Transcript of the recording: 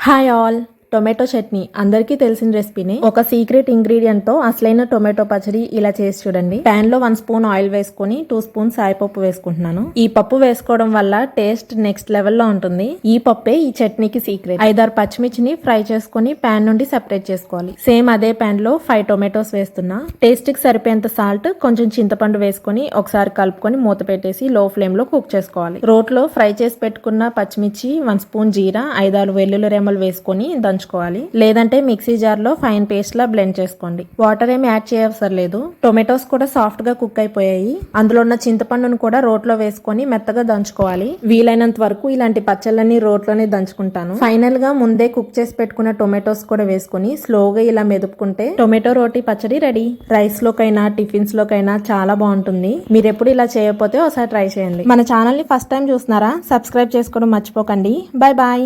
Hi all. Tomato chutney అందరికీ తెలిసిన రెసిపీని ఒక సీక్రెట్ ఇంగ్రీడియంట్ తో అసలైన టొమాటో పచ్చడి ఇలా చేసి చూడండి. పాన్ లో 1 స్పూన్ ఆయిల్ వేసుకొని 2 స్పూన్స్ సాయిపప్పు వేసుకుంటున్నాను. ఈ పప్పు వేసుకోవడం వల్ల టేస్ట్ నెక్స్ట్ లెవెల్ లో ఉంటుంది. ఈ పప్పే ఈ చట్నీకి సీక్రెట్. 5-6 పచ్చిమిర్చిని ఫ్రై చేసుకుని పాన్ నుండి సెపరేట్ చేసుకోవాలి. సేమ్ అదే పాన్ లో 5 టొమాటోస్ వేస్తున్నా. టేస్ట్ కి సరిపోయేంత సాల్ట్, కొంచెం చింతపండు వేసుకొని ఒకసారి కలుపుకొని మూత పెట్టేసి లో ఫ్లేమ్ లో కుక్ చేసుకోవాలి. రోట్లో ఫ్రై చేసి పెట్టుకున్న పచ్చిమిర్చి, 1 స్పూన్ జీరా, 5-6 వెల్లుల్లి రెమ్మలు వేసుకొని దంచుకోవాలి. లేదంటే మిక్సీ జార్ లో ఫైన్ పేస్ట్ లా బ్లెండ్ చేసుకోండి. వాటర్ ఏమి యాడ్ చేయవసరం లేదు. టొమాటోస్ కూడా సాఫ్ట్ గా కుక్ అయిపోయాయి. అందులో ఉన్న చింతపండును కూడా రోట్లో వేసుకొని మెత్తగా దంచుకోవాలి. వీలైనంత వరకు ఇలాంటి పచ్చళ్ళని రోట్లోనే దంచుకుంటాను. ఫైనల్ గా ముందే కుక్ చేసి పెట్టుకున్న టొమాటోస్ కూడా వేసుకొని స్లోగా ఇలా మెదుపుకుంటే టొమాటో రోటీ పచ్చడి రెడీ. రైస్ లోకైనా టిఫిన్స్ లోకైనా చాలా బాగుంటుంది. మీరు ఎప్పుడు ఇలా చేయకపోతే ఒకసారి ట్రై చేయండి. మన ఛానల్ ని ఫస్ట్ టైం చూస్తున్నారా? సబ్స్క్రైబ్ చేసుకోవడం మర్చిపోకండి. Bye bye.